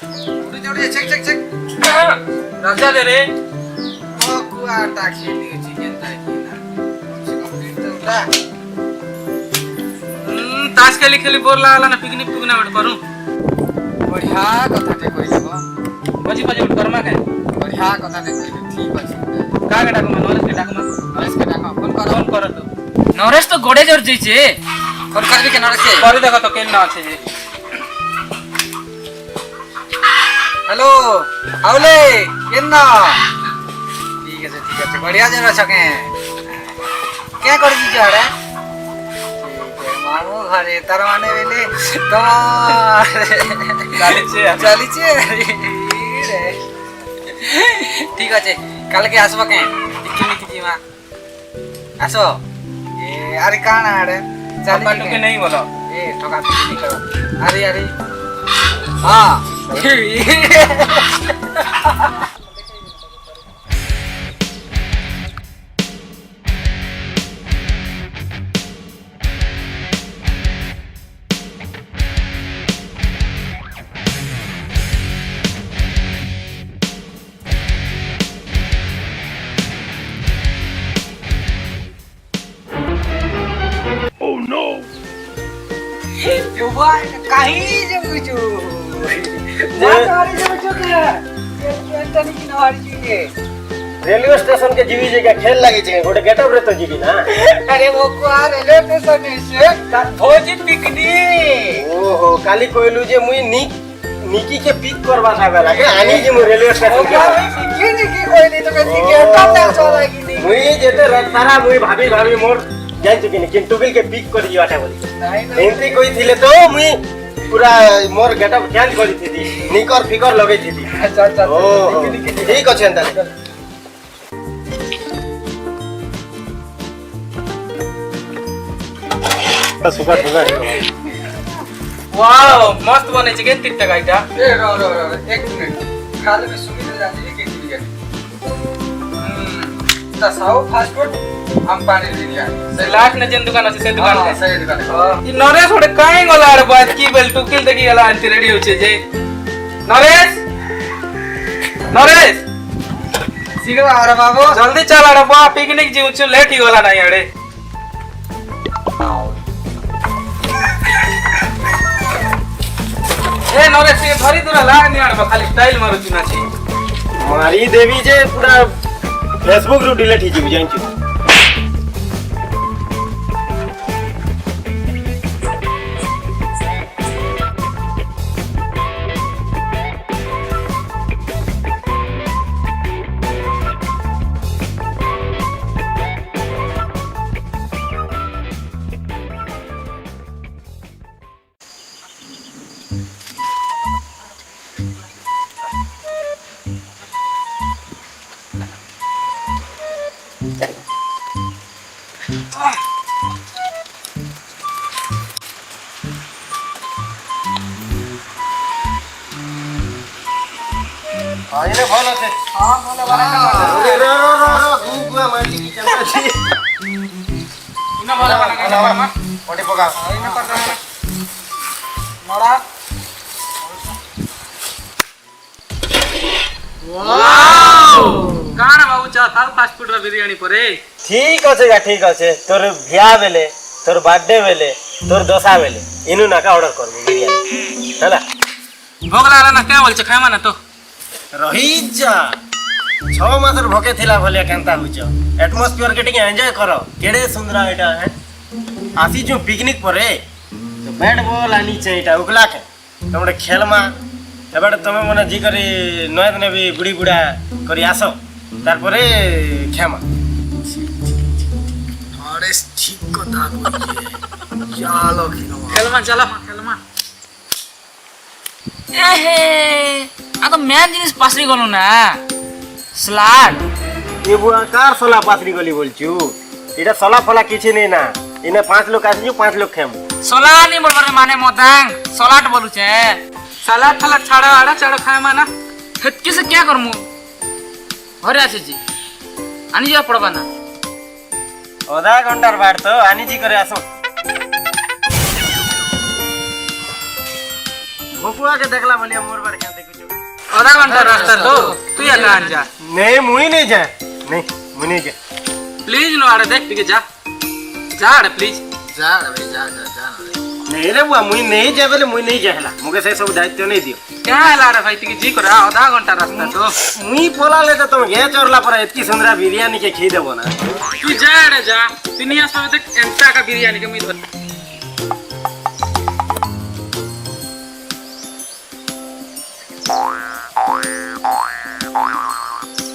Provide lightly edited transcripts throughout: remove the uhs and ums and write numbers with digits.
उड़ी उड़ी check check check राजा दे रे ओ कुआटा खेली चिकन ताकि ना कंप्लीट तो उठा ताश खेली खेली बोर लागला ना पिकनिक पिकना बैठ करू बढ़िया कथा ते कहि देबो बजी बजी उठ करमा के बढ़िया कथा ते कहि ठीक अछि का के डाकू नरेश के डाकू नरेश के डाका फोन कर तो नरेश तो गोड़े जोर जइছে फोन करबी के नरेश के करे देखो तो केन ना আছে जे हेलो आवले केन्ना ठीक है बढ़िया जरा छके क्या कर दी जा रे ठीक है मामू घरे तरवाने वेले चलीचे रे ठीक আছে কালকে আসবা কে পিকনিক जीवा আসো ए अरे काना रे पापा के नहीं बोलो ए ठोका पिकनिक करो अरे अरे हां यो भाई कहीं जब जो मातारी जब के ये तनी की नहारी के रेलवे स्टेशन के जीवी जगह खेल लगी छे गोटे गेटअप रे तो जीवी ना अरे वो को रेलवे स्टेशन से भोजी पिकनिक ओहो काली कोइलु जे मुई निकी के पिक करवा लागला के आनी जे मुई रेलवे स्टेशन के पिकनिक की कोई नहीं तो कहती गेटअप ना चला की नहीं मुई जेते रतारा मुई भाभी मोर जान चुकी नहीं किंतु बिल के पिक कर दियाटा बोली एंट्री कोई थिले तो मुई पूरा मोर गेटअप चेंज करी थी निकर फिकर लगे थी अच्छा अच्छा ओ ठीक अछि अंता सुपर वाओ मस्त बने चिकन तिट्टा गाइटा ए रो एक मिनट खाली में सुनी जाती है एक मिनट साउ फास्ट फूड हम पानी बिरयानी से लाख ने जन दुकान से दुकान हां सही दुकान ई नरेश ओडे काई गला रे बात की बेल टुकिल देखि गला अंति रेडी होचे जे नरेश शीघ्र आ रे बाबू जल्दी चल रे बा पिकनिक जी उछ लेट ही गला नहीं अड़े ए नरेश ये धरी दूर ला नहीं अड़ खाली स्टाइल मारू चुना छी मारी देवी जे पूरा फेसबुक रु डिलीट ही जीव जान छी आइने भल আছে हां बोले वाला रो गुआ माटी की चलता छी इना वाला वाला पटे पका इने कर दे मड़ा वाओ गाना बाबू चा था फास्ट फूड रा बिरयानी परे ठीक আছে तोर भिया बेले तोर बर्थडे बेले तोर दशा बेले इनु ना का ऑर्डर करबो बिरयानी हला भोगला वाला ना क्या बोल छ खायमा ना तो रही जा 6 मासर भके थिला भले केनता हुच एटमॉस्फियर के टिके एंजॉय करो केडे सुंदर एटा है आसी जो पिकनिक परे तो बैट बॉल आनी छै एटा उगला के तमडे खेलमा एबाडे तमे मने जी करी नयत ने भी बुढ़ी बुढ़ा करी आसो तार परे खेमा अरे ठीक कथा बोलिए चलो खेलमा एहे आ तो मैं जिनिस पासरी गलो ना स्लाड ये बुआ कार सोला पासरी गली बोलचू इटा सोला फला किछि नहीं ना इने 5 लोग आसी 5 लोग खेम सोला नहीं बोलबरे माने मोदांग सलाड बोलू छे सलाद थला छाड़ा आड़ा छाड़ा खायमा ना हेतके से क्या करमु घरे आछे जी आनी जा पड़बा ना आधा घंटार बाद तो आनी जी करे आसो भोपुआ के देखला बोलिया मोर बार क्या देखु आधा घंटा रास्ता तो तू या लान जा नहीं मुई नहीं जाए नहीं मुई नहीं जाए प्लीज नो आड़े देख टिके जा आड़े प्लीज जा रे जा जा जा रे नहीं रे बुआ मुई नहीं जाए बोले मुई नहीं जाएला मुके से सब दायित्व नहीं दियो क्या है लाड़े भाई टिके जी करा आधा घंटा रास्ता तो मुई पोला ले तो तुम गे चोरला पर इतनी सुंदर बिरयानी के खी देबो ना तू जा रे जा तिनिया सब देख एंटा का बिरयानी के मीत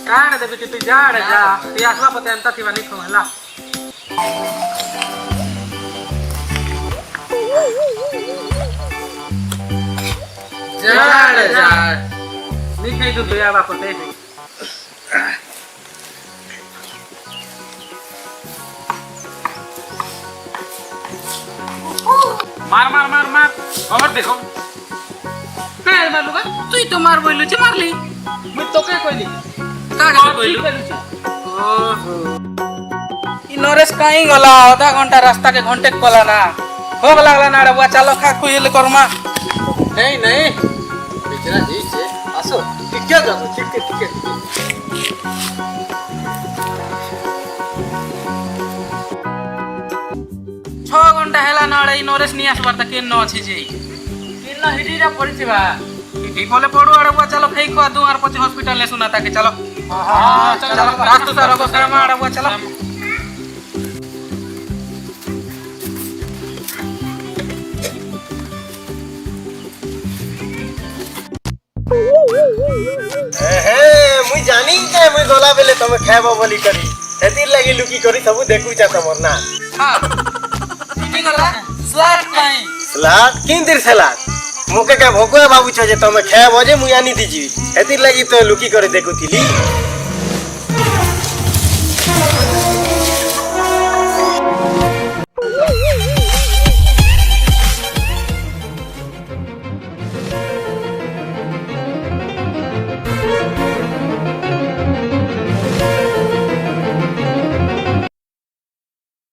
काढ़ दे बेटी तू जा रे जा ते आसला पते अंता थी वाली खोला जा रे जा नहीं तू या बाप ते मार मार मार मार और देखो काय मार लुगा তুই তো মার বইলু যে মারলি मैं तो क्या कोई কাকে বইলু ओहो इ नरेश कहीं गला आधा घंटा रास्ता के घंटे कला ना हो लागला ना रे बुआ चलो खा खुइल करमा नहीं नहीं बेचारा जी से আসো ঠিক আছে ঠিক আছে छ घंटा हेला ना रे इ नरेश नहीं आसबार त केन न अछि जे কিন্ন হিডিরা পড়িছিবা इ बोले पड़ो आरे बुआ चलो खई खा दूं आर पछे हॉस्पिटल ले सुना ताके चलो हां चलो रास्ता सारा को शर्मा आरे बुआ चलो मुई जानी जे मुई गोला बेले तुम खाइबो बोली करी एतिर लगी लुकी करी सब देखु चा तमर ना हां इनी गला स्लाट नहीं सलाद किन दिर सलाद मुके के भोको बाबू छ जे तुम खाइबो जे मुई आनी दीजी एतिर लगी तो लुकी करी देखुथिली